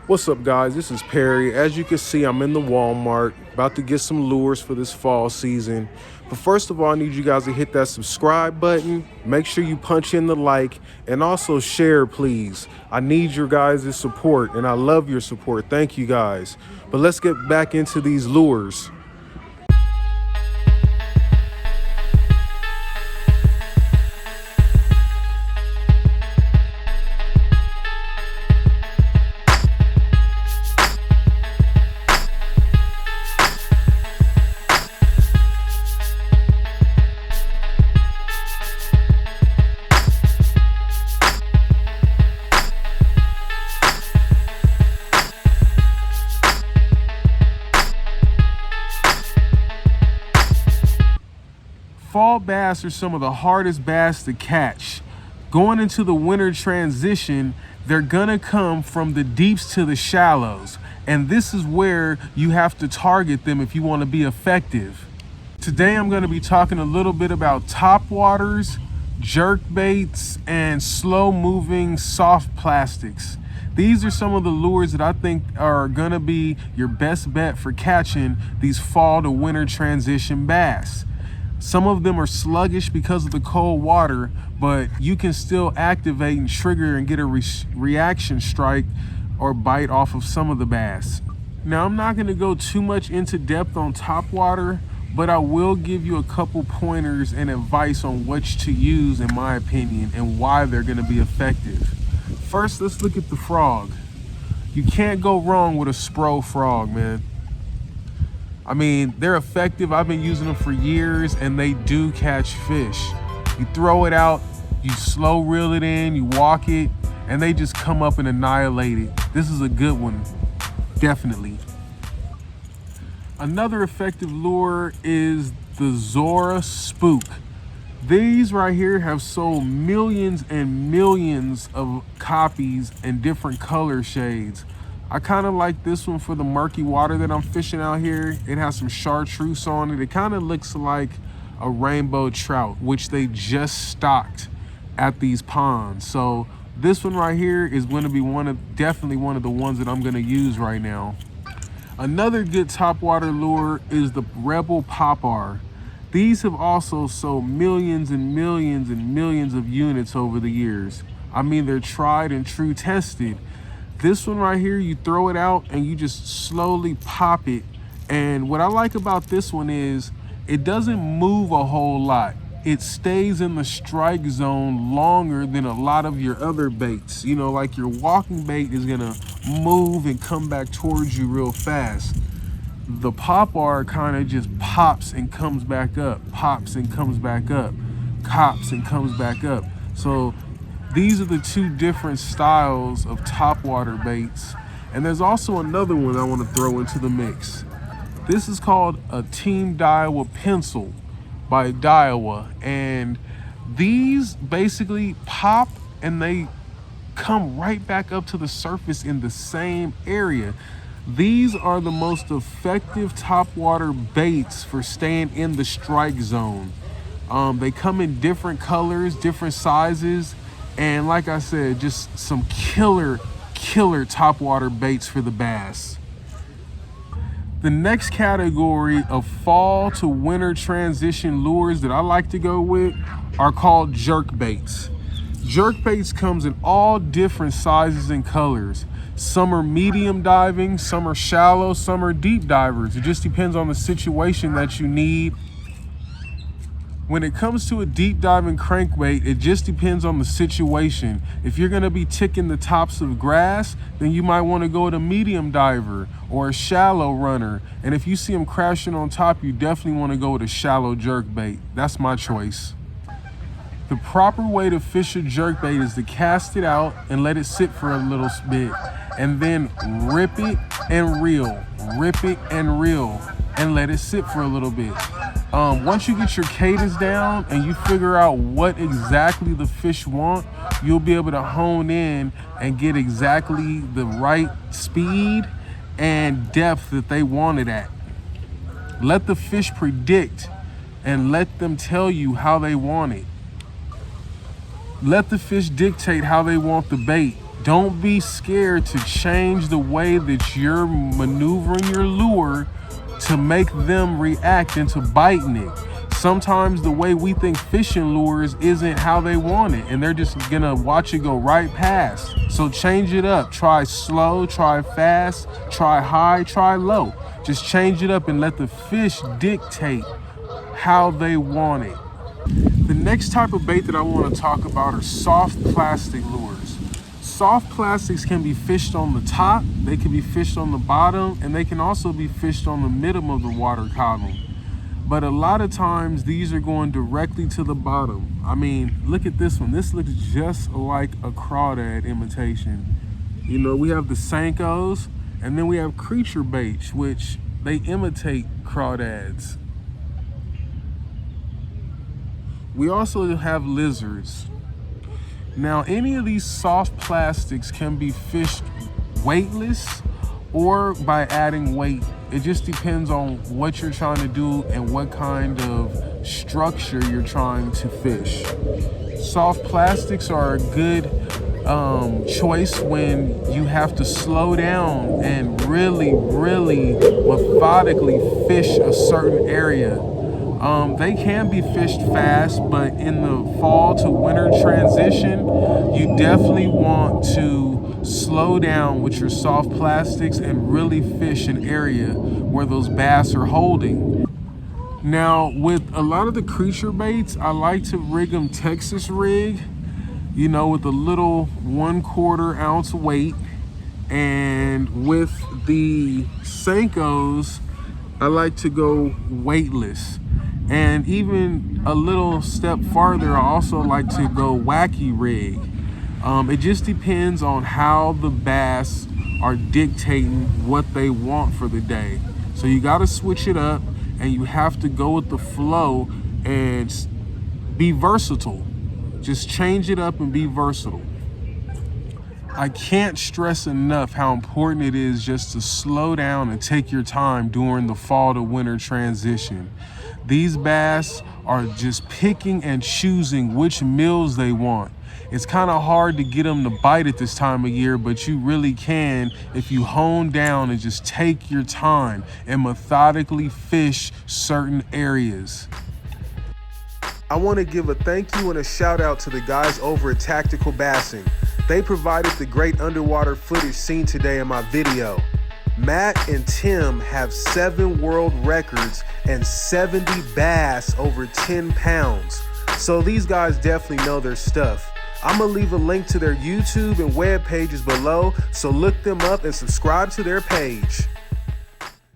What's up, guys? This is Perry. As you can see, I'm in the Walmart about to get some lures for this fall season. But first of all, I need you guys to hit that subscribe button. Make sure you punch in the like and also share, please. I need your guys' support and I love your support. Thank you, guys. But let's get back into these lures. Fall bass are some of the hardest bass to catch. Going into the winter transition, they're gonna come from the deeps to the shallows. And this is where you have to target them if you wanna be effective. Today I'm gonna be talking a little bit about topwaters, jerkbaits, and slow moving soft plastics. These are some of the lures that I think are gonna be your best bet for catching these fall to winter transition bass. Some of them are sluggish because of the cold water, but you can still activate and trigger and get a reaction strike or bite off of some of the bass. Now, I'm not gonna go too much into depth on topwater, but I will give you a couple pointers and advice on which to use, in my opinion, and why they're gonna be effective. First, let's look at the frog. You can't go wrong with a Spro frog, man. I mean, they're effective. I've been using them for years and they do catch fish. You throw it out, you slow reel it in, you walk it, and they just come up and annihilate it. This is a good one, definitely. Another effective lure is the Zora Spook. These right here have sold millions and millions of copies in different color shades. I kind of like this one for the murky water that I'm fishing out here. It has some chartreuse on it. It kind of looks like a rainbow trout, which they just stocked at these ponds. So this one right here is going to be definitely one of the ones that I'm going to use right now. Another good topwater lure is the Rebel Popar. These have also sold millions and millions and millions of units over the years. I mean, they're tried and true tested. This one right here, you throw it out and you just slowly pop it. And what I like about this one is it doesn't move a whole lot. It stays in the strike zone longer than a lot of your other baits. You know, like your walking bait is gonna move and come back towards you real fast. The Popar kind of just pops and comes back up, pops and comes back up, pops and comes back up. So these are the two different styles of topwater baits. And there's also another one I want to throw into the mix. This is called a Team Daiwa pencil by Daiwa. And these basically pop and they come right back up to the surface in the same area. These are the most effective topwater baits for staying in the strike zone. They come in different colors, different sizes. And like I said, just some killer topwater baits for the bass. The next category of fall to winter transition lures that I like to go with are called jerkbaits. Jerkbaits comes in all different sizes and colors. Some are medium diving, some are shallow, some are deep divers. It just depends on the situation that you need. When it comes to a deep diving crankbait, it just depends on the situation. If you're gonna be ticking the tops of grass, then you might wanna go with a medium diver or a shallow runner. And if you see them crashing on top, you definitely wanna go with a shallow jerkbait. That's my choice. The proper way to fish a jerkbait is to cast it out and let it sit for a little bit, and then rip it and reel, rip it and reel, and let it sit for a little bit. Once you get your cadence down and you figure out what exactly the fish want, you'll be able to hone in and get exactly the right speed and depth that they want it at. Let the fish predict and let them tell you how they want it. Let the fish dictate how they want the bait. Don't be scared to change the way that you're maneuvering your lure to make them react into biting it. Sometimes the way we think fishing lures isn't how they want it, and they're just gonna watch it go right past. So change it up. Try slow, try fast, try high, try low. Just change it up and let the fish dictate how they want it. The next type of bait that I want to talk about are soft plastic lures. Soft plastics can be fished on the top, they can be fished on the bottom, and they can also be fished on the middle of the water column. But a lot of times these are going directly to the bottom. I mean, look at this one. This looks just like a crawdad imitation. You know, we have the Senkos, and then we have creature baits, which they imitate crawdads. We also have lizards. Now, any of these soft plastics can be fished weightless or by adding weight. It just depends on what you're trying to do and what kind of structure you're trying to fish. Soft plastics are a good choice when you have to slow down and really methodically fish a certain area. They can be fished fast, but in the fall to winter transition, you definitely want to slow down with your soft plastics and really fish an area where those bass are holding. Now, with a lot of the creature baits, I like to rig them Texas rig, you know, with a little 1/4 ounce weight. And with the Senkos, I like to go weightless. And even a little step farther, I also like to go wacky rig. It just depends on how the bass are dictating what they want for the day. So you got to switch it up, and you have to go with the flow and be versatile. Just change it up and be versatile. I can't stress enough how important it is just to slow down and take your time during the fall to winter transition. These bass are just picking and choosing which meals they want. It's kind of hard to get them to bite at this time of year, but you really can if you hone down and just take your time and methodically fish certain areas. I want to give a thank you and a shout out to the guys over at Tactical Bassing. They provided the great underwater footage seen today in my video. Matt and Tim have 7 world records and 70 bass over 10 pounds. So these guys definitely know their stuff. I'm gonna leave a link to their YouTube and web pages below, so look them up and subscribe to their page.